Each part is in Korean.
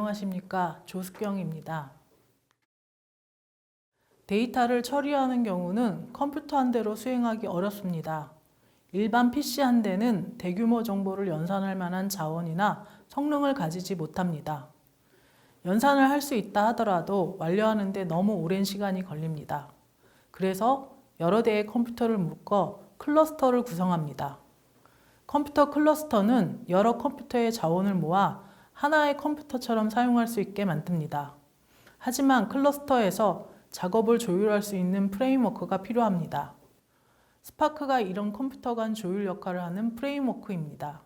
안녕하십니까. 조숙경입니다. 데이터를 처리하는 경우는 컴퓨터 한 대로 수행하기 어렵습니다. 일반 PC 한 대는 대규모 정보를 연산할 만한 자원이나 성능을 가지지 못합니다. 연산을 할 수 있다 하더라도 완료하는 데 너무 오랜 시간이 걸립니다. 그래서 여러 대의 컴퓨터를 묶어 클러스터를 구성합니다. 컴퓨터 클러스터는 여러 컴퓨터의 자원을 모아 하나의 컴퓨터처럼 사용할 수 있게 만듭니다. 하지만 클러스터에서 작업을 조율할 수 있는 프레임워크가 필요합니다. 스파크가 이런 컴퓨터 간 조율 역할을 하는 프레임워크입니다.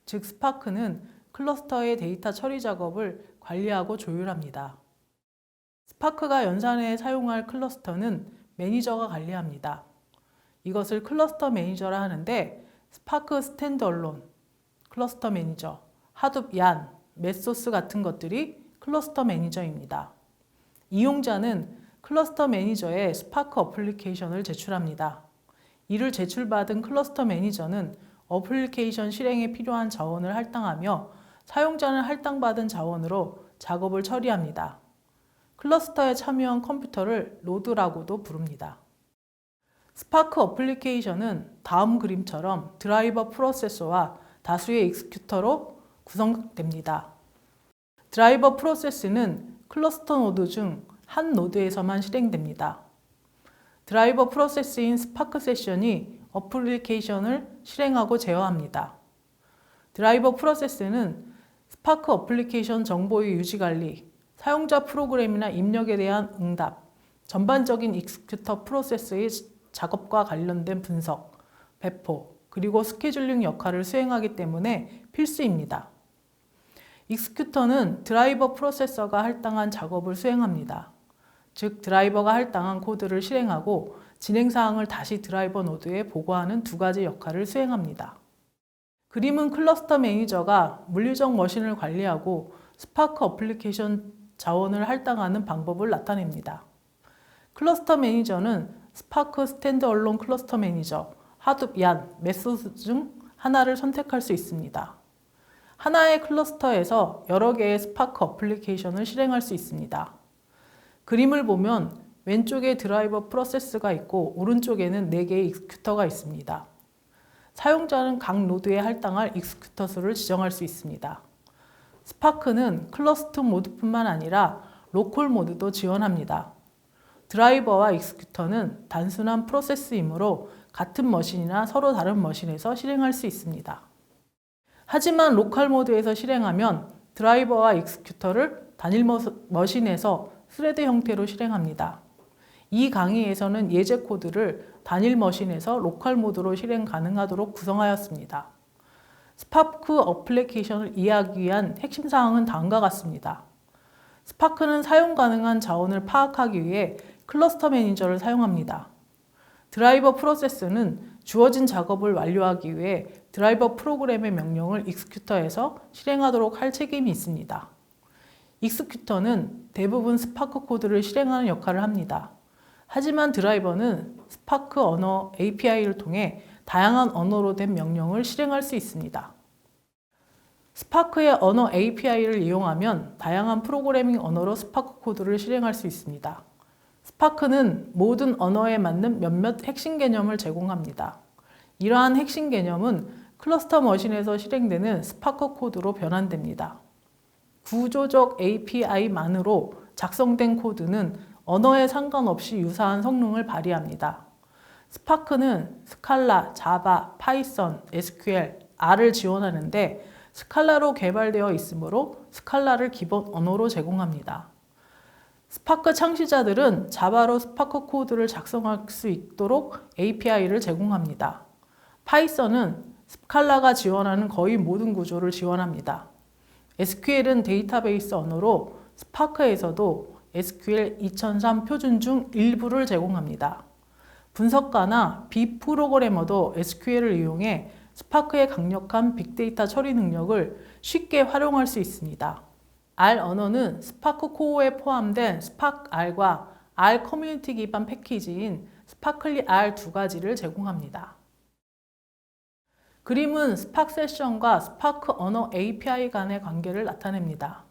즉, 스파크는 클러스터의 데이터 처리 작업을 관리하고 조율합니다. 스파크가 연산에 사용할 클러스터는 매니저가 관리합니다. 이것을 클러스터 매니저라 하는데 스파크 스탠드얼론, 클러스터 매니저, 하둡 얀, 메소스 같은 것들이 클러스터 매니저입니다. 이용자는 클러스터 매니저에 스파크 어플리케이션을 제출합니다. 이를 제출받은 클러스터 매니저는 어플리케이션 실행에 필요한 자원을 할당하며 사용자는 할당받은 자원으로 작업을 처리합니다. 클러스터에 참여한 컴퓨터를 노드라고도 부릅니다. 스파크 어플리케이션은 다음 그림처럼 드라이버 프로세서와 다수의 익스큐터로 구성됩니다. 드라이버 프로세스는 클러스터 노드 중 한 노드에서만 실행됩니다. 드라이버 프로세스인 스파크 세션이 어플리케이션을 실행하고 제어합니다. 드라이버 프로세스는 스파크 어플리케이션 정보의 유지 관리, 사용자 프로그램이나 입력에 대한 응답, 전반적인 익스큐터 프로세스의 작업과 관련된 분석, 배포, 그리고 스케줄링 역할을 수행하기 때문에 필수입니다. 익스큐터는 드라이버 프로세서가 할당한 작업을 수행합니다. 즉, 드라이버가 할당한 코드를 실행하고 진행사항을 다시 드라이버 노드에 보고하는 두 가지 역할을 수행합니다. 그림은 클러스터 매니저가 물리적 머신을 관리하고 스파크 어플리케이션 자원을 할당하는 방법을 나타냅니다. 클러스터 매니저는 스파크 스탠드얼론 클러스터 매니저, 하둡 얀, 메소스 중 하나를 선택할 수 있습니다. 하나의 클러스터에서 여러 개의 스파크 어플리케이션을 실행할 수 있습니다. 그림을 보면 왼쪽에 드라이버 프로세스가 있고 오른쪽에는 4개의 익스큐터가 있습니다. 사용자는 각 노드에 할당할 익스큐터 수를 지정할 수 있습니다. 스파크는 클러스터 모드뿐만 아니라 로컬 모드도 지원합니다. 드라이버와 익스큐터는 단순한 프로세스이므로 같은 머신이나 서로 다른 머신에서 실행할 수 있습니다. 하지만 로컬 모드에서 실행하면 드라이버와 익스큐터를 단일 머신에서 스레드 형태로 실행합니다. 이 강의에서는 예제 코드를 단일 머신에서 로컬 모드로 실행 가능하도록 구성하였습니다. 스파크 어플리케이션을 이해하기 위한 핵심 사항은 다음과 같습니다. 스파크는 사용 가능한 자원을 파악하기 위해 클러스터 매니저를 사용합니다. 드라이버 프로세스는 주어진 작업을 완료하기 위해 드라이버 프로그램의 명령을 익스큐터에서 실행하도록 할 책임이 있습니다. 익스큐터는 대부분 스파크 코드를 실행하는 역할을 합니다. 하지만 드라이버는 스파크 언어 API를 통해 다양한 언어로 된 명령을 실행할 수 있습니다. 스파크의 언어 API를 이용하면 다양한 프로그래밍 언어로 스파크 코드를 실행할 수 있습니다. 스파크는 모든 언어에 맞는 몇몇 핵심 개념을 제공합니다. 이러한 핵심 개념은 클러스터 머신에서 실행되는 스파크 코드로 변환됩니다. 구조적 API만으로 작성된 코드는 언어에 상관없이 유사한 성능을 발휘합니다. 스파크는 스칼라, 자바, 파이썬, SQL, R을 지원하는데 스칼라로 개발되어 있으므로 스칼라를 기본 언어로 제공합니다. 스파크 창시자들은 자바로 스파크 코드를 작성할 수 있도록 API를 제공합니다. 파이썬은 스칼라가 지원하는 거의 모든 구조를 지원합니다. SQL은 데이터베이스 언어로 스파크에서도 SQL 2003 표준 중 일부를 제공합니다. 분석가나 비프로그래머도 SQL을 이용해 스파크의 강력한 빅데이터 처리 능력을 쉽게 활용할 수 있습니다. R 언어는 스파크 코어에 포함된 스파크 R과 R 커뮤니티 기반 패키지인 스파클리 R 두 가지를 제공합니다. 그림은 스파크 세션과 스파크 언어 API 간의 관계를 나타냅니다.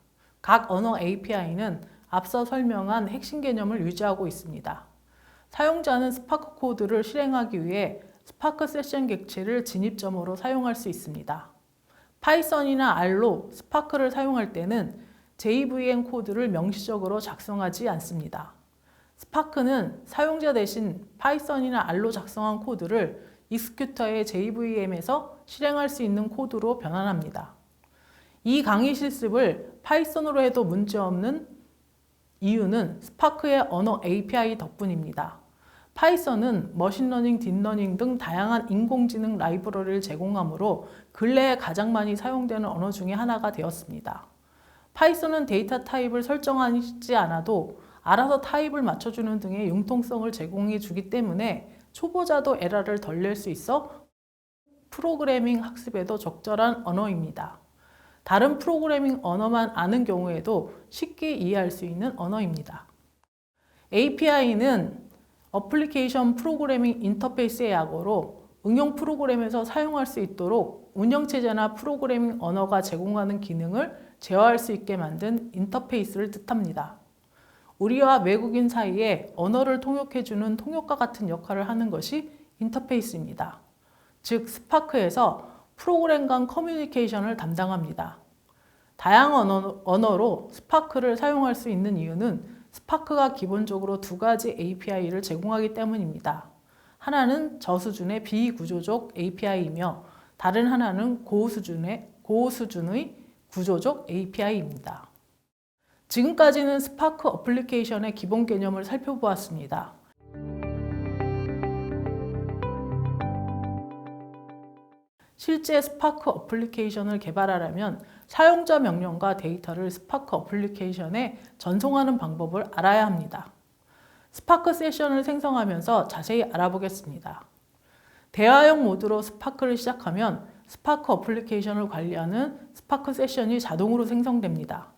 각 언어 API는 앞서 설명한 핵심 개념을 유지하고 있습니다. 사용자는 스파크 코드를 실행하기 위해 스파크 세션 객체를 진입점으로 사용할 수 있습니다. 파이썬이나 R로 스파크를 사용할 때는 JVM 코드를 명시적으로 작성하지 않습니다. 스파크는 사용자 대신 파이썬이나 R로 작성한 코드를 익스큐터의 JVM에서 실행할 수 있는 코드로 변환합니다. 이 강의 실습을 파이썬으로 해도 문제없는 이유는 스파크의 언어 API 덕분입니다. 파이썬은 머신러닝, 딥러닝 등 다양한 인공지능 라이브러리를 제공하므로 근래에 가장 많이 사용되는 언어 중에 하나가 되었습니다. 파이썬은 데이터 타입을 설정하지 않아도 알아서 타입을 맞춰주는 등의 융통성을 제공해 주기 때문에 초보자도 에러를 덜 낼 수 있어 프로그래밍 학습에도 적절한 언어입니다. 다른 프로그래밍 언어만 아는 경우에도 쉽게 이해할 수 있는 언어입니다. API는 어플리케이션 프로그래밍 인터페이스의 약어로 응용 프로그램에서 사용할 수 있도록 운영체제나 프로그래밍 언어가 제공하는 기능을 제어할 수 있게 만든 인터페이스를 뜻합니다. 우리와 외국인 사이에 언어를 통역해주는 통역과 같은 역할을 하는 것이 인터페이스입니다. 즉, 스파크에서 프로그램 간 커뮤니케이션을 담당합니다. 다양한 언어로 스파크를 사용할 수 있는 이유는 스파크가 기본적으로 두 가지 API를 제공하기 때문입니다. 하나는 저수준의 비구조적 API이며 다른 하나는 고수준의 구조적 API입니다. 지금까지는 스파크 어플리케이션의 기본 개념을 살펴보았습니다. 실제 스파크 어플리케이션을 개발하려면 사용자 명령과 데이터를 스파크 어플리케이션에 전송하는 방법을 알아야 합니다. 스파크 세션을 생성하면서 자세히 알아보겠습니다. 대화형 모드로 스파크를 시작하면 스파크 어플리케이션을 관리하는 스파크 세션이 자동으로 생성됩니다.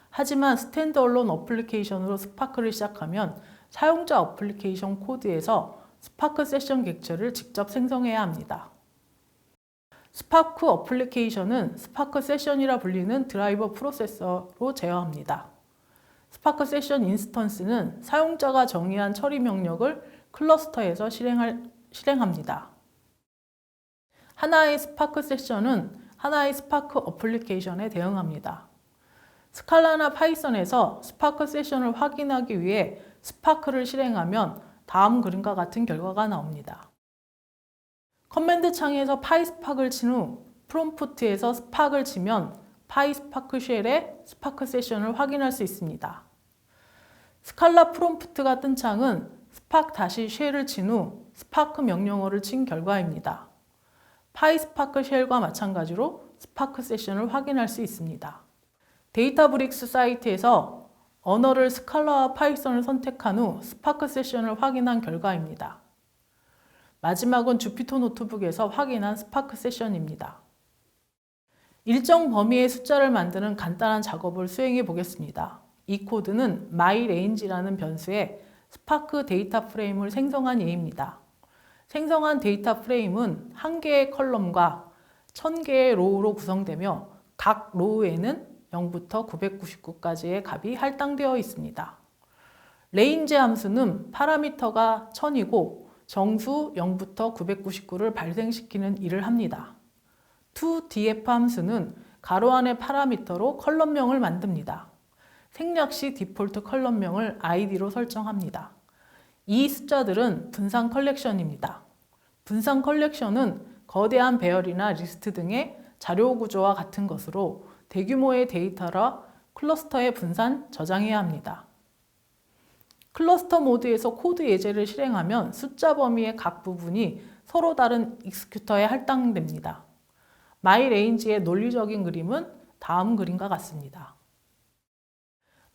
하지만 스탠드얼론 어플리케이션으로 스파크를 시작하면 사용자 어플리케이션 코드에서 스파크 세션 객체를 직접 생성해야 합니다. 스파크 어플리케이션은 스파크 세션이라 불리는 드라이버 프로세서로 제어합니다. 스파크 세션 인스턴스는 사용자가 정의한 처리 명령을 클러스터에서 실행합니다. 하나의 스파크 세션은 하나의 스파크 어플리케이션에 대응합니다. 스칼라나 파이썬에서 스파크 세션을 확인하기 위해 스파크를 실행하면 다음 그림과 같은 결과가 나옵니다. 커맨드 창에서 파이스팍을 친 후 프롬프트에서 스팍을 치면 파이스파크 쉘의 스파크 세션을 확인할 수 있습니다. 스칼라 프롬프트가 뜬 창은 스팍 다시 쉘을 친 후 스파크 명령어를 친 결과입니다. 파이스파크 쉘과 마찬가지로 스파크 세션을 확인할 수 있습니다. 데이터브릭스 사이트에서 언어를 스칼라와 파이썬을 선택한 후 스파크 세션을 확인한 결과입니다. 마지막은 주피터 노트북에서 확인한 스파크 세션입니다. 일정 범위의 숫자를 만드는 간단한 작업을 수행해 보겠습니다. 이 코드는 myRange라는 변수에 스파크 데이터 프레임을 생성한 예입니다. 생성한 데이터 프레임은 1개의 컬럼과 1000개의 로우로 구성되며 각 로우에는 0부터 999까지의 값이 할당되어 있습니다. range 함수는 파라미터가 1000이고 정수 0부터 999를 발생시키는 일을 합니다. toDef 함수는 가로 안의 파라미터로 컬럼명을 만듭니다. 생략 시 디폴트 컬럼명을 id로 설정합니다. 이 숫자들은 분산 컬렉션입니다. 분산 컬렉션은 거대한 배열이나 리스트 등의 자료 구조와 같은 것으로 대규모의 데이터라 클러스터에 분산 저장해야 합니다. 클러스터 모드에서 코드 예제를 실행하면 숫자 범위의 각 부분이 서로 다른 익스큐터에 할당됩니다. myRange의 논리적인 그림은 다음 그림과 같습니다.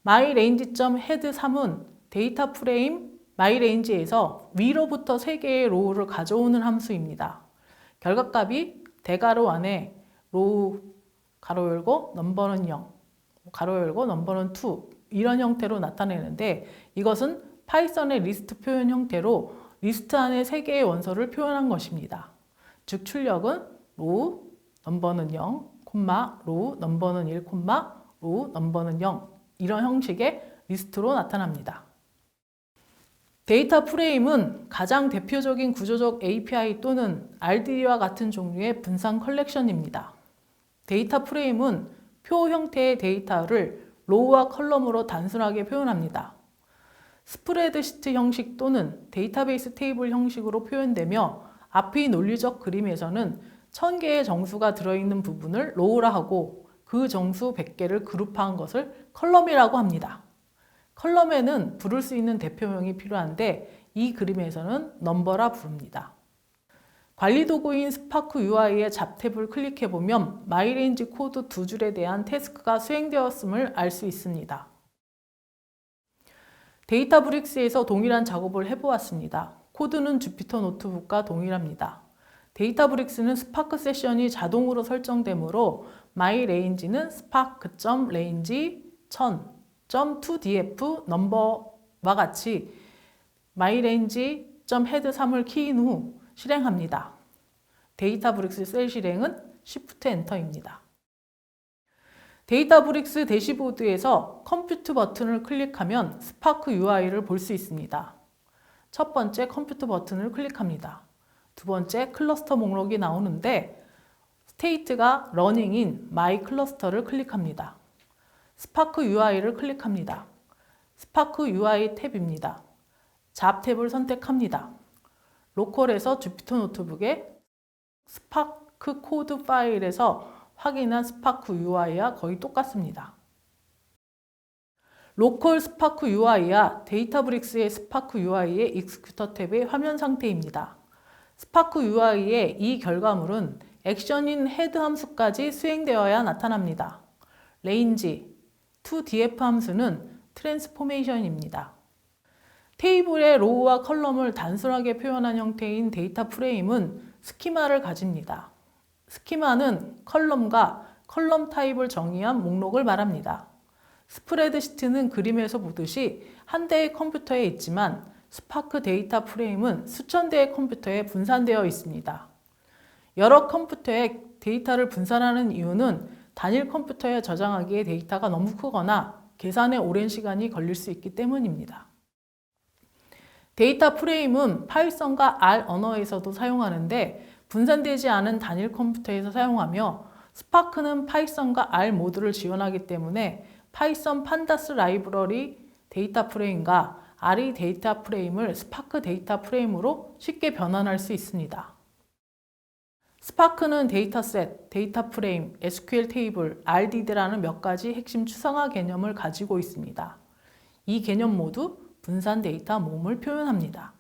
myRange.head3은 데이터 프레임 myRange에서 위로부터 3개의 로우를 가져오는 함수입니다. 결과값이 대가로 안에 로우 가로 열고 넘버는 0, 가로 열고 넘버는 2 이런 형태로 나타내는데 이것은 파이썬의 리스트 표현 형태로 리스트 안에 3개의 원소를 표현한 것입니다. 즉 출력은 로우 넘버는 0, 콤마 로우 넘버는 1, 콤마 로우 넘버는 0 이런 형식의 리스트로 나타납니다. 데이터 프레임은 가장 대표적인 구조적 API 또는 RDD와 같은 종류의 분산 컬렉션입니다. 데이터 프레임은 표 형태의 데이터를 로우와 컬럼으로 단순하게 표현합니다. 스프레드시트 형식 또는 데이터베이스 테이블 형식으로 표현되며 앞의 논리적 그림에서는 1000개의 정수가 들어있는 부분을 로우라 하고 그 정수 100개를 그룹화한 것을 컬럼이라고 합니다. 컬럼에는 부를 수 있는 대표명이 필요한데 이 그림에서는 넘버라 부릅니다. 관리 도구인 스파크 UI의 잡탭을 클릭해보면 마이레인지 코드 2줄에 대한 태스크가 수행되었음을 알 수 있습니다. 데이터브릭스에서 동일한 작업을 해보았습니다. 코드는 주피터 노트북과 동일합니다. 데이터브릭스는 스파크 세션이 자동으로 설정되므로 myRange는 spark.range 1000.2df 넘버와 같이 myRange.head3을 키인 후 실행합니다. 데이터브릭스 셀 실행은 Shift 엔터입니다. 데이터브릭스 대시보드에서 컴퓨트 버튼을 클릭하면 스파크 UI를 볼 수 있습니다. 첫 번째 컴퓨트 버튼을 클릭합니다. 두 번째 클러스터 목록이 나오는데 스테이트가 러닝인 마이 클러스터를 클릭합니다. 스파크 UI를 클릭합니다. 스파크 UI 탭입니다. 잡 탭을 선택합니다. 로컬에서 주피터 노트북에 스파크 코드 파일에서 확인한 스파크 UI와 거의 똑같습니다. 로컬 스파크 UI와 데이터브릭스의 스파크 UI의 익스큐터 탭의 화면 상태입니다. 스파크 UI의 이 결과물은 액션인 헤드 함수까지 수행되어야 나타납니다. range, toDF 함수는 트랜스포메이션입니다. 테이블의 로우와 컬럼을 단순하게 표현한 형태인 데이터 프레임은 스키마를 가집니다. 스키마는 컬럼과 컬럼 타입을 정의한 목록을 말합니다. 스프레드시트는 그림에서 보듯이 한 대의 컴퓨터에 있지만 스파크 데이터 프레임은 수천 대의 컴퓨터에 분산되어 있습니다. 여러 컴퓨터에 데이터를 분산하는 이유는 단일 컴퓨터에 저장하기에 데이터가 너무 크거나 계산에 오랜 시간이 걸릴 수 있기 때문입니다. 데이터 프레임은 파이썬과 R 언어에서도 사용하는데 분산되지 않은 단일 컴퓨터에서 사용하며 스파크는 파이썬과 R 모두를 지원하기 때문에 파이썬 판다스 라이브러리 데이터 프레임과 R의 데이터 프레임을 스파크 데이터 프레임으로 쉽게 변환할 수 있습니다. 스파크는 데이터셋, 데이터 프레임, SQL 테이블, RDD라는 몇 가지 핵심 추상화 개념을 가지고 있습니다. 이 개념 모두 분산 데이터 모음을 표현합니다.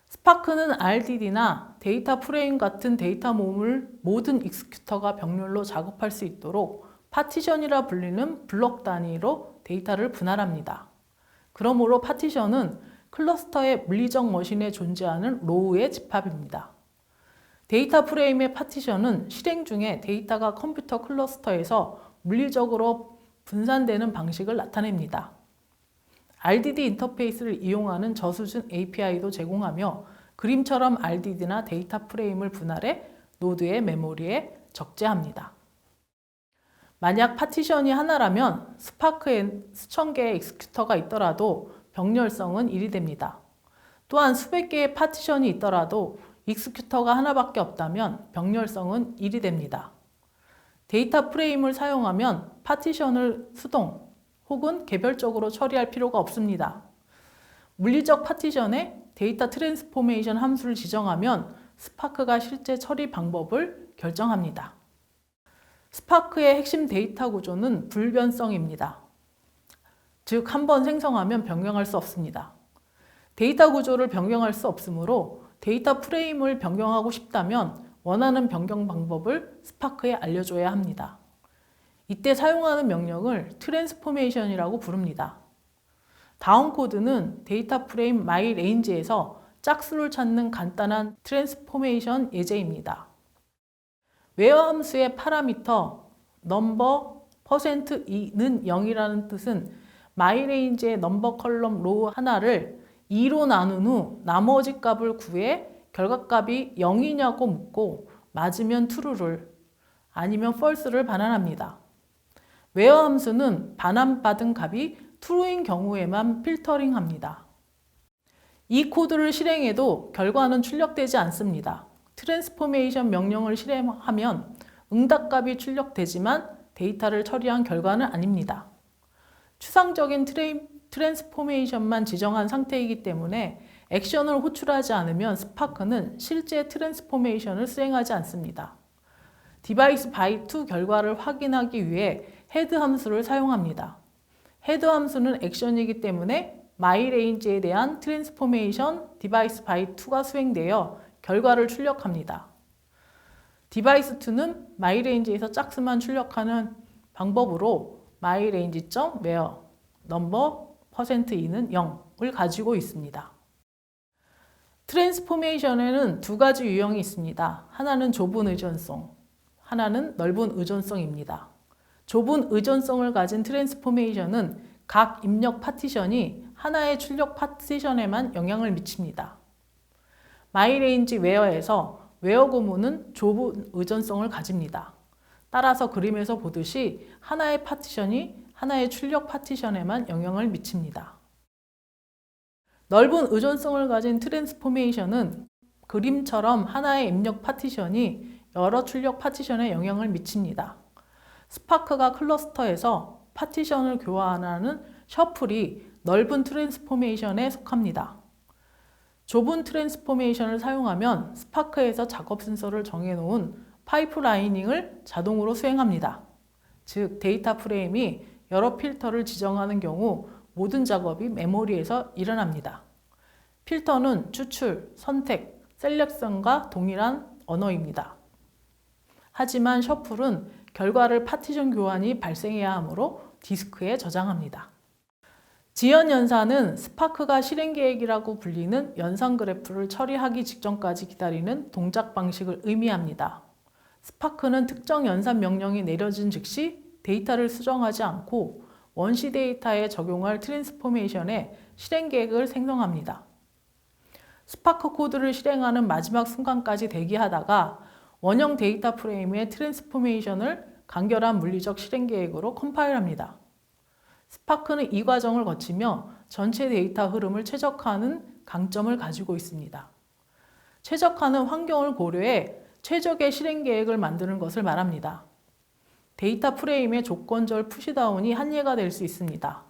스파크는 RDD나 데이터 프레임 같은 데이터 모음을 모든 익스큐터가 병렬로 작업할 수 있도록 파티션이라 불리는 블록 단위로 데이터를 분할합니다. 그러므로 파티션은 클러스터의 물리적 머신에 존재하는 로우의 집합입니다. 데이터 프레임의 파티션은 실행 중에 데이터가 컴퓨터 클러스터에서 물리적으로 분산되는 방식을 나타냅니다. RDD 인터페이스를 이용하는 저수준 API도 제공하며 그림처럼 RDD나 데이터 프레임을 분할해 노드의 메모리에 적재합니다. 만약 파티션이 하나라면 스파크엔 수천 개의 익스큐터가 있더라도 병렬성은 1이 됩니다. 또한 수백 개의 파티션이 있더라도 익스큐터가 하나밖에 없다면 병렬성은 1이 됩니다. 데이터 프레임을 사용하면 파티션을 수동 혹은 개별적으로 처리할 필요가 없습니다. 물리적 파티션에 데이터 트랜스포메이션 함수를 지정하면 스파크가 실제 처리 방법을 결정합니다. 스파크의 핵심 데이터 구조는 불변성입니다. 즉, 한번 생성하면 변경할 수 없습니다. 데이터 구조를 변경할 수 없으므로 데이터 프레임을 변경하고 싶다면 원하는 변경 방법을 스파크에 알려줘야 합니다. 이때 사용하는 명령을 트랜스포메이션이라고 부릅니다. 다음 코드는 데이터 프레임 myRange에서 짝수를 찾는 간단한 트랜스포메이션 예제입니다. 웨어 함수의 파라미터 number %2는 0이라는 뜻은 myRange의 넘버 컬럼 로우 하나를 2로 나눈 후 나머지 값을 구해 결과값이 0이냐고 묻고 맞으면 true를 아니면 false를 반환합니다. where 함수는 반환받은 값이 true인 경우에만 필터링합니다. 이 코드를 실행해도 결과는 출력되지 않습니다. 트랜스포메이션 명령을 실행하면 응답값이 출력되지만 데이터를 처리한 결과는 아닙니다. 추상적인 트랜스포메이션만 지정한 상태이기 때문에 액션을 호출하지 않으면 스파크는 실제 트랜스포메이션을 수행하지 않습니다. 디바이스 by to 결과를 확인하기 위해 헤드 함수를 사용합니다. 헤드 함수는 액션이기 때문에 myRange에 대한 트랜스포메이션 디바이스 by to가 수행되어 결과를 출력합니다. 디바이스 2는 myRange에서 짝수만 출력하는 방법으로 myRange.where number %2는 0을 가지고 있습니다. 트랜스포메이션에는 두 가지 유형이 있습니다. 하나는 좁은 의존성, 하나는 넓은 의존성입니다. 좁은 의존성을 가진 트랜스포메이션은 각 입력 파티션이 하나의 출력 파티션에만 영향을 미칩니다. myRange where에서 where 구문은 좁은 의존성을 가집니다. 따라서 그림에서 보듯이 하나의 파티션이 하나의 출력 파티션에만 영향을 미칩니다. 넓은 의존성을 가진 트랜스포메이션은 그림처럼 하나의 입력 파티션이 여러 출력 파티션에 영향을 미칩니다. 스파크가 클러스터에서 파티션을 교환하는 셔플이 넓은 트랜스포메이션에 속합니다. 좁은 트랜스포메이션을 사용하면 스파크에서 작업 순서를 정해놓은 파이프라이닝을 자동으로 수행합니다. 즉, 데이터 프레임이 여러 필터를 지정하는 경우 모든 작업이 메모리에서 일어납니다. 필터는 추출, 선택, 셀렉션과 동일한 언어입니다. 하지만 셔플은 결과를 파티션 교환이 발생해야 하므로 디스크에 저장합니다. 지연 연산은 스파크가 실행 계획이라고 불리는 연산 그래프를 처리하기 직전까지 기다리는 동작 방식을 의미합니다. 스파크는 특정 연산 명령이 내려진 즉시 데이터를 수정하지 않고 원시 데이터에 적용할 트랜스포메이션의 실행 계획을 생성합니다. 스파크 코드를 실행하는 마지막 순간까지 대기하다가 원형 데이터 프레임의 트랜스포메이션을 간결한 물리적 실행 계획으로 컴파일합니다. 스파크는 이 과정을 거치며 전체 데이터 흐름을 최적화하는 강점을 가지고 있습니다. 최적화는 환경을 고려해 최적의 실행 계획을 만드는 것을 말합니다. 데이터 프레임의 조건절 푸시다운이 한계가 될 수 있습니다.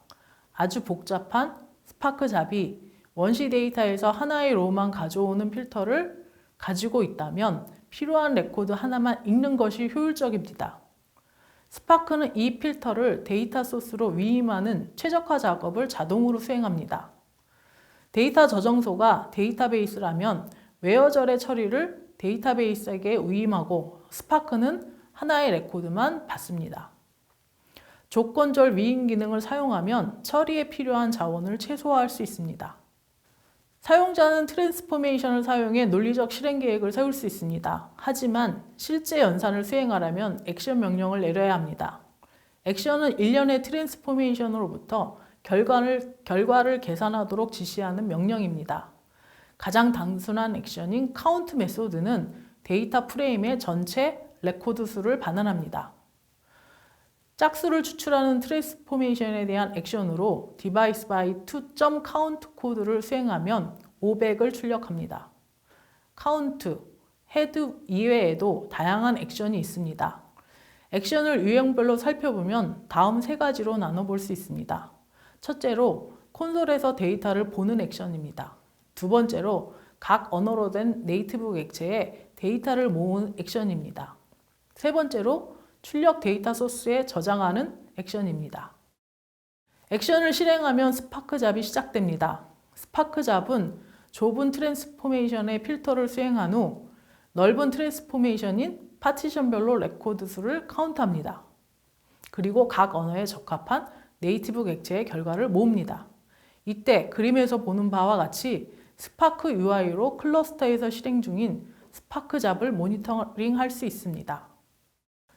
아주 복잡한 스파크 잡이 원시 데이터에서 하나의 로우만 가져오는 필터를 가지고 있다면 필요한 레코드 하나만 읽는 것이 효율적입니다. 스파크는 이 필터를 데이터 소스로 위임하는 최적화 작업을 자동으로 수행합니다. 데이터 저장소가 데이터베이스라면 웨어절의 처리를 데이터베이스에게 위임하고 스파크는 하나의 레코드만 받습니다. 조건절 위임 기능을 사용하면 처리에 필요한 자원을 최소화할 수 있습니다. 사용자는 트랜스포메이션을 사용해 논리적 실행 계획을 세울 수 있습니다. 하지만 실제 연산을 수행하려면 액션 명령을 내려야 합니다. 액션은 일련의 트랜스포메이션으로부터 결과를 계산하도록 지시하는 명령입니다. 가장 단순한 액션인 카운트 메소드는 데이터 프레임의 전체 레코드 수를 반환합니다. 짝수를 추출하는 트랜스포메이션에 대한 액션으로 device by to.count 코드를 수행하면 500을 출력합니다. count, head 이외에도 다양한 액션이 있습니다. 액션을 유형별로 살펴보면 다음 세 가지로 나눠볼 수 있습니다. 첫째로 콘솔에서 데이터를 보는 액션입니다. 두 번째로 각 언어로 된 네이티브 객체에 데이터를 모으는 액션입니다. 세 번째로 출력 데이터 소스에 저장하는 액션입니다. 액션을 실행하면 스파크 잡이 시작됩니다. 스파크 잡은 좁은 트랜스포메이션의 필터를 수행한 후 넓은 트랜스포메이션인 파티션별로 레코드 수를 카운트합니다. 그리고 각 언어에 적합한 네이티브 객체의 결과를 모읍니다. 이때 그림에서 보는 바와 같이 스파크 UI로 클러스터에서 실행 중인 스파크 잡을 모니터링할 수 있습니다.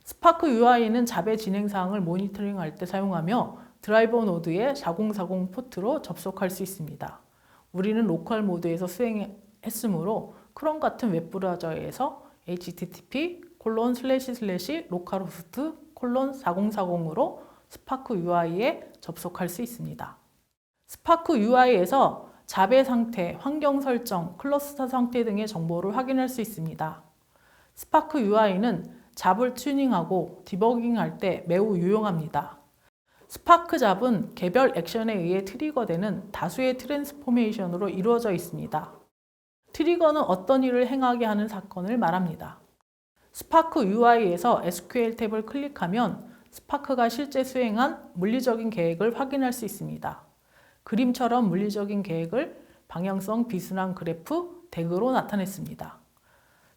스파크 UI는 잡의 진행 사항을 모니터링할 때 사용하며 드라이버 노드의 4040 포트로 접속할 수 있습니다. 우리는 로컬 모드에서 수행했으므로 크롬 같은 웹브라우저에서 http://localhost:4040으로 스파크 UI에 접속할 수 있습니다. 스파크 UI에서 잡의 상태, 환경 설정, 클러스터 상태 등의 정보를 확인할 수 있습니다. 스파크 UI는 잡을 튜닝하고 디버깅할 때 매우 유용합니다. 스파크 잡은 개별 액션에 의해 트리거되는 다수의 트랜스포메이션으로 이루어져 있습니다. 트리거는 어떤 일을 행하게 하는 사건을 말합니다. 스파크 UI에서 SQL 탭을 클릭하면 스파크가 실제 수행한 물리적인 계획을 확인할 수 있습니다. 그림처럼 물리적인 계획을 방향성 비순환 그래프 덱으로 나타냈습니다.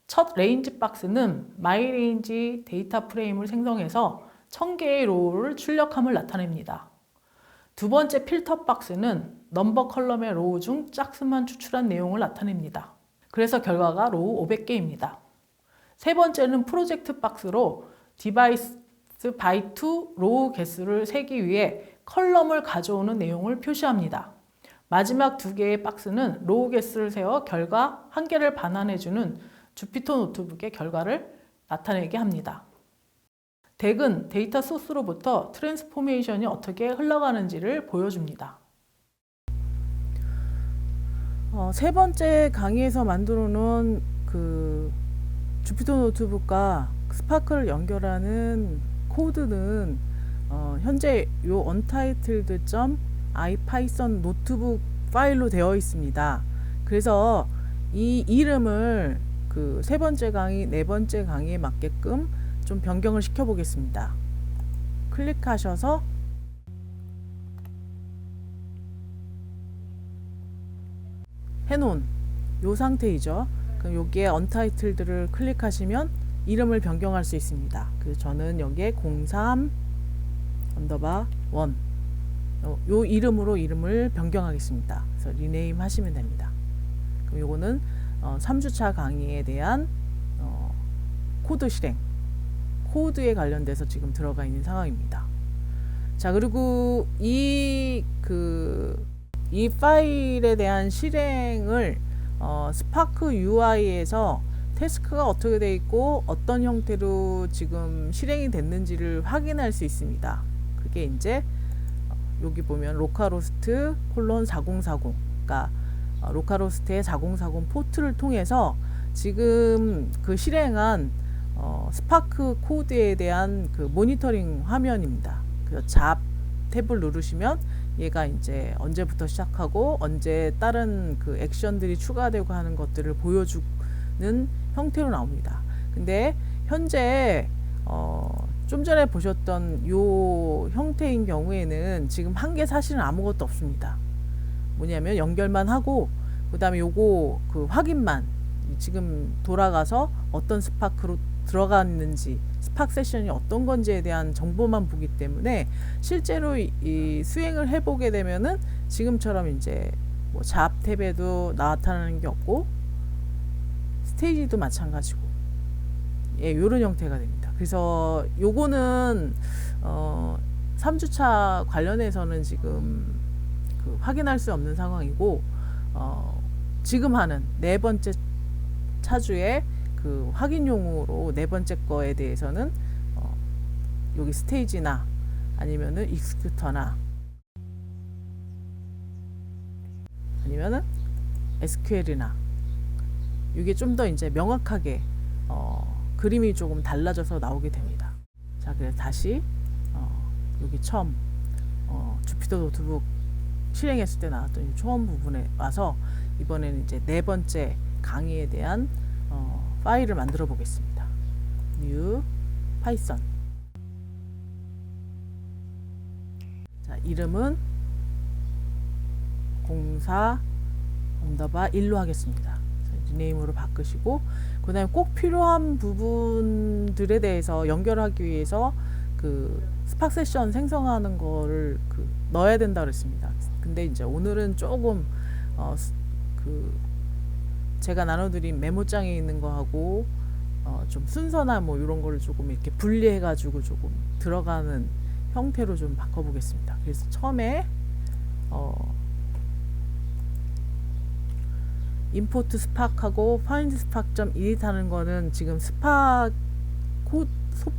첫 레인지 박스는 myRange 데이터 프레임을 생성해서 1000개의 로우를 출력함을 나타냅니다. 두 번째 필터 박스는 넘버 컬럼의 로우 중 짝수만 추출한 내용을 나타냅니다. 그래서 결과가 로우 500개입니다. 세 번째는 프로젝트 박스로 디바이스 by to 로우 개수를 세기 위해 컬럼을 가져오는 내용을 표시합니다. 마지막 두 개의 박스는 로우 개수를 세워 결과 한 개를 반환해주는 주피터 노트북의 결과를 나타내게 합니다. 덱은 데이터 소스로부터 트랜스포메이션이 어떻게 흘러가는지를 보여줍니다. 세 번째 강의에서 만들어 놓은 주피터 노트북과 스파크를 연결하는 코드는 현재 요 untitled.ipython 노트북 파일로 되어 있습니다. 그래서 이 이름을 세 번째 강의, 네 번째 강의에 맞게끔 좀 변경을 시켜 보겠습니다. 클릭하셔서 해놓은 요 상태이죠. 그럼 여기에 untitled를 클릭하시면 이름을 변경할 수 있습니다. 그래서 저는 여기에 03_1 요 이름으로 이름을 변경하겠습니다. 그래서 리네임 하시면 됩니다. 그럼 요거는 3주차 강의에 대한 코드 실행, 코드에 관련돼서 지금 들어가 있는 상황입니다. 자, 그리고 이 파일에 대한 실행을 스파크 UI에서 태스크가 어떻게 되어 있고 어떤 형태로 지금 실행이 됐는지를 확인할 수 있습니다. 그게 이제 여기 보면 로컬호스트 :4040, 그러니까 로컬호스트의 4040 포트를 통해서 지금 실행한 스파크 코드에 대한 모니터링 화면입니다. 그래서 잡 탭을 누르시면 얘가 이제 언제부터 시작하고 언제 다른 액션들이 추가되고 하는 것들을 보여주는 형태로 나옵니다. 근데 현재 좀 전에 보셨던 요 형태인 경우에는 지금 한 게 사실은 아무것도 없습니다. 뭐냐면 연결만 하고 그 다음에 요거 확인만, 지금 돌아가서 어떤 스파크로 들어갔는지, 스파크 세션이 어떤 건지에 대한 정보만 보기 때문에 실제로 이 수행을 해보게 되면은 지금처럼 이제 잡 탭에도 나타나는 게 없고 스테이지도 마찬가지고, 예, 요런 형태가 됩니다. 그래서 요거는 3주차 관련해서는 지금 확인할 수 없는 상황이고, 지금 하는 네 번째 차주의 확인용으로 네 번째 거에 대해서는 여기 스테이지나 아니면은 익스큐터나 아니면은 SQL이나 이게 좀 더 이제 명확하게 그림이 조금 달라져서 나오게 됩니다. 자, 그래서 다시 여기 처음 주피터 노트북 실행했을 때 나왔던 이 처음 부분에 와서 이번에는 이제 네 번째 강의에 대한 파일을 만들어 보겠습니다. New Python. 자, 이름은 04_1로 하겠습니다. 리네임으로 바꾸시고, 그 다음에 꼭 필요한 부분들에 대해서 연결하기 위해서 스파크 세션 생성하는 거를 넣어야 된다 그랬습니다. 근데 이제 오늘은 조금 제가 나눠드린 메모장에 있는 거하고 좀 순서나 이런 거를 조금 이렇게 분리해 가지고 조금 들어가는 형태로 좀 바꿔보겠습니다. 그래서 처음에 import spark하고 find spark.init 하는 거는 지금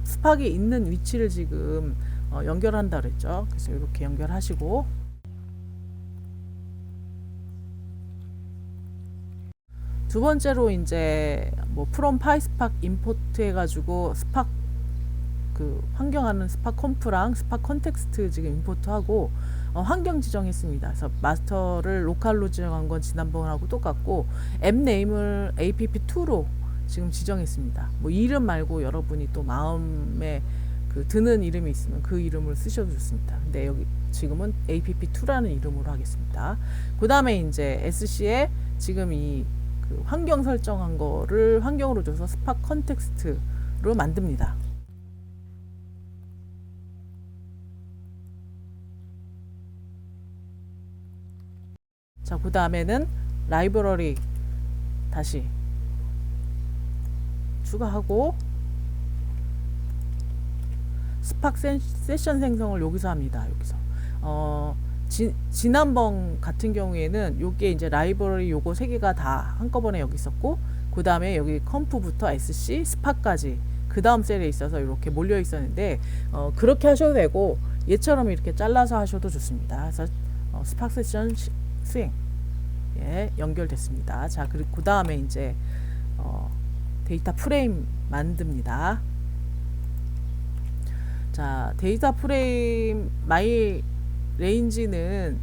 스팍이 있는 위치를 지금 연결한다 그랬죠. 그래서 이렇게 연결하시고, 두 번째로 이제 뭐 프롬 파이스팍 임포트 해가지고 스팍 그 환경하는 스팍 컴프랑 스팍 컨텍스트 지금 임포트하고 환경 지정했습니다. 그래서 마스터를 로컬로 지정한 건 지난번하고 똑같고 앱 네임을 app2로 지금 지정했습니다. 뭐 이름 말고 여러분이 또 마음에 그 드는 이름이 있으면 그 이름을 쓰셔도 좋습니다. 근데 여기 지금은 app2라는 이름으로 하겠습니다. 그 다음에 이제 SC에 지금 이 그 환경 설정한 거를 환경으로 줘서 스팍 컨텍스트로 만듭니다. 자, 그 다음에는 라이브러리 다시 추가하고 스팍 세션 생성을 여기서 합니다. 여기서 지난번 같은 경우에는 요게 이제 라이브러리 요거 세 개가 다 한꺼번에 여기 있었고, 그 다음에 여기 컴프부터 SC, 스팍까지 그 다음 셀에 있어서 이렇게 몰려 있었는데 그렇게 하셔도 되고 얘처럼 이렇게 잘라서 하셔도 좋습니다. 그래서 스팍 세션 수행 연결됐습니다. 자, 그리고 그 다음에 이제 데이터 프레임 만듭니다. 자, 데이터 프레임 마이 레인지는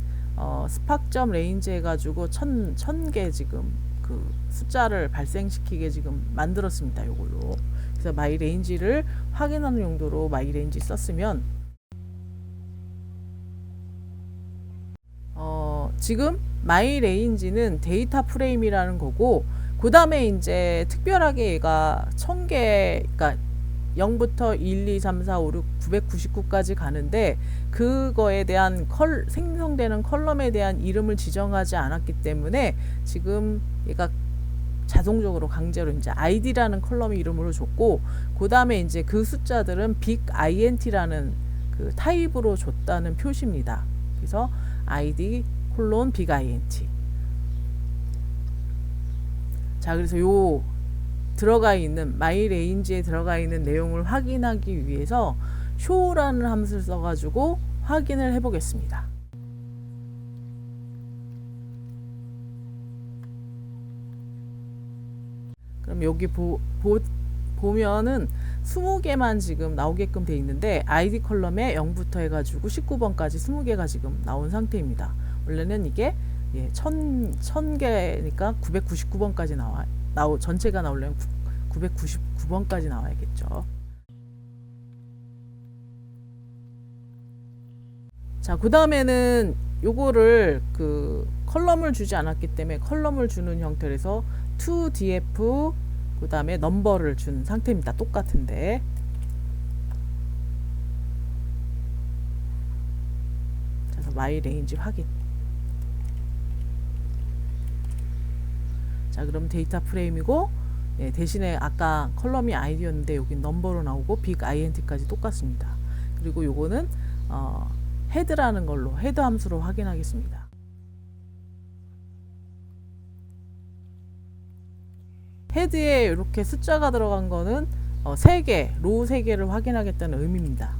스팍점 레인지 해가지고 1000개 지금 그 숫자를 발생시키게 지금 만들었습니다. 요걸로. 그래서 마이 레인지를 확인하는 용도로 마이 레인지 썼으면 지금 마이 레인지는 데이터 프레임이라는 거고, 그 다음에 이제 특별하게 얘가 1000개, 그러니까 0부터 1, 2, 3, 4, 5, 6, 999까지 가는데 그거에 대한 생성되는 컬럼에 대한 이름을 지정하지 않았기 때문에 지금 얘가 자동적으로 강제로 이제 id라는 컬럼의 이름으로 줬고, 그 다음에 이제 그 숫자들은 big int라는 그 타입으로 줬다는 표시입니다. 그래서 id 콜론 big int. 자, 그래서 요 들어가 있는 마이 레인지에 들어가 있는 내용을 확인하기 위해서 show라는 함수를 써가지고 확인을 해보겠습니다. 그럼 여기 보면은 20개만 지금 나오게끔 돼 있는데 id 컬럼에 0부터 해가지고 19번까지 20개가 지금 나온 상태입니다. 원래는 이게 1000개니까 999번까지 전체가 나오려면 999번까지 나와야겠죠. 자, 그 다음에는 요거를 그 컬럼을 주지 않았기 때문에 컬럼을 주는 형태에서 toDF 그 다음에 넘버를 준 상태입니다. 똑같은데. 그래서 마이 레인지 확인. 자, 그럼 데이터 프레임이고, 대신에 아까 컬럼이 id였는데 여기 넘버로 나오고 big int까지 똑같습니다. 그리고 요거는 헤드라는 걸로 헤드 함수로 확인하겠습니다. 헤드에 이렇게 숫자가 들어간 거는 3개, 로우 3개를 확인하겠다는 의미입니다.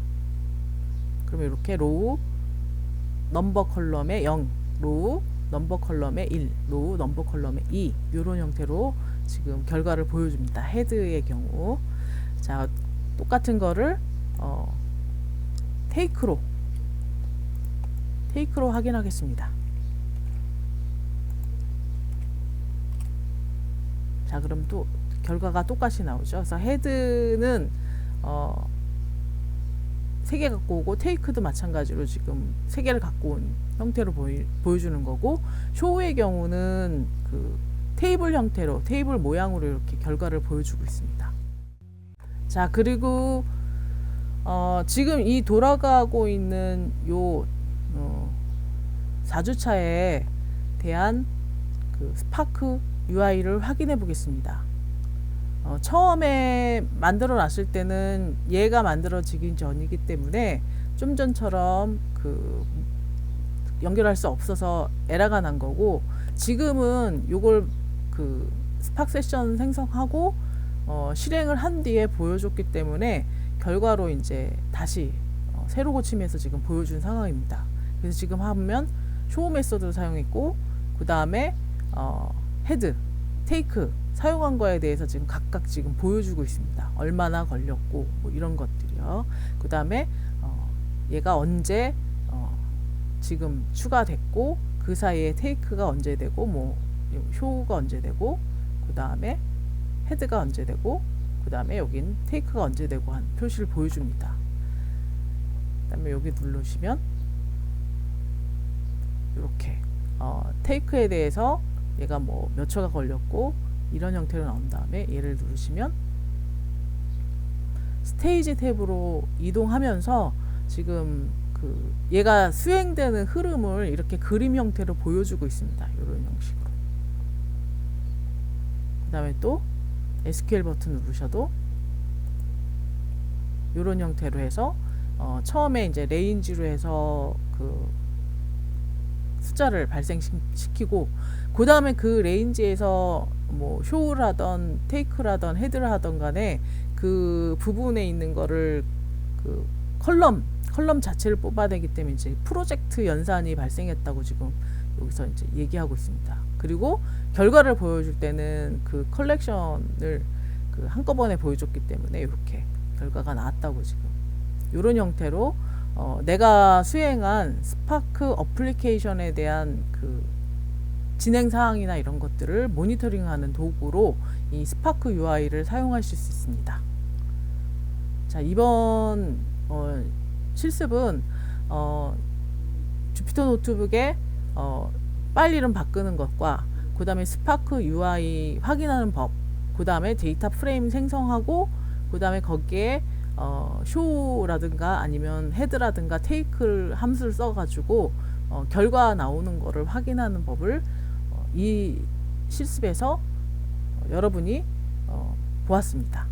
그러면 이렇게 로우 넘버 컬럼에 0, 로우 넘버 컬럼에 1, 로우 넘버 컬럼에 2 이런 형태로 지금 결과를 보여줍니다. 헤드의 경우. 자, 똑같은 거를 테이크로 확인하겠습니다. 자, 그럼 또 결과가 똑같이 나오죠. 그래서 헤드는 3개 갖고 오고 테이크도 마찬가지로 지금 3개를 갖고 온 형태로 보여주는 거고, 쇼의 경우는 그 테이블 형태로 테이블 모양으로 이렇게 결과를 보여주고 있습니다. 자, 그리고 지금 이 돌아가고 있는 요 4주차에 대한 그 스파크 UI를 확인해 보겠습니다. 처음에 만들어 놨을 때는 얘가 만들어지기 전이기 때문에 좀 전처럼 그 연결할 수 없어서 에러가 난 거고, 지금은 요걸 그 스팍 세션 생성하고 실행을 한 뒤에 보여줬기 때문에 결과로 이제 다시 세로 고침해서 지금 보여준 상황입니다. 그래서 지금 하면 쇼 메소드를 사용했고 그 다음에 헤드, 테이크 사용한 거에 대해서 지금 각각 지금 보여주고 있습니다. 얼마나 걸렸고 뭐 이런 것들이요. 그 다음에 얘가 언제 지금 추가됐고 그 사이에 테이크가 언제 되고 뭐 쇼가 언제 되고 그 다음에 헤드가 언제 되고 그 다음에 여긴 테이크가 언제 되고 한 표시를 보여줍니다. 그 다음에 여기 누르시면 이렇게 테이크에 대해서 얘가 뭐 몇 초가 걸렸고 이런 형태로 나온 다음에 얘를 누르시면 스테이지 탭으로 이동하면서 지금 얘가 수행되는 흐름을 이렇게 그림 형태로 보여주고 있습니다. 이런 형식으로. 그 다음에 또 SQL 버튼 누르셔도 이런 형태로 해서 처음에 이제 레인지로 해서 숫자를 발생시키고 그 다음에 그 레인지에서 뭐 쇼를 하던 테이크를 하던 헤드를 하던 간에 그 부분에 있는 거를 컬럼 자체를 뽑아내기 때문에 이제 프로젝트 연산이 발생했다고 지금 여기서 이제 얘기하고 있습니다. 그리고 결과를 보여줄 때는 그 컬렉션을 한꺼번에 보여줬기 때문에 이렇게 결과가 나왔다고 지금 이런 형태로 내가 수행한 스파크 어플리케이션에 대한 진행 사항이나 이런 것들을 모니터링하는 도구로 이 스파크 UI를 사용하실 수 있습니다. 자, 이번 실습은 주피터 노트북에 파일 이름 바꾸는 것과 그 다음에 스파크 UI 확인하는 법, 그 다음에 데이터 프레임 생성하고 그 다음에 거기에 쇼라든가 아니면 헤드라든가 테이크 함수를 써가지고 결과 나오는 거를 확인하는 법을 이 실습에서 여러분이 보았습니다.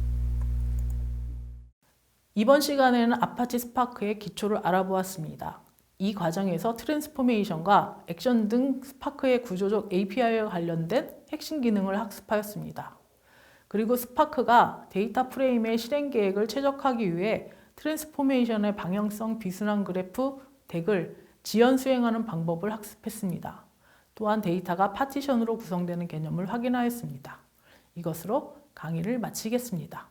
이번 시간에는 아파치 스파크의 기초를 알아보았습니다. 이 과정에서 트랜스포메이션과 액션 등 스파크의 구조적 API와 관련된 핵심 기능을 학습하였습니다. 그리고 스파크가 데이터 프레임의 실행 계획을 최적화하기 위해 트랜스포메이션의 방향성 비순환 그래프 덱을 지연 수행하는 방법을 학습했습니다. 또한 데이터가 파티션으로 구성되는 개념을 확인하였습니다. 이것으로 강의를 마치겠습니다.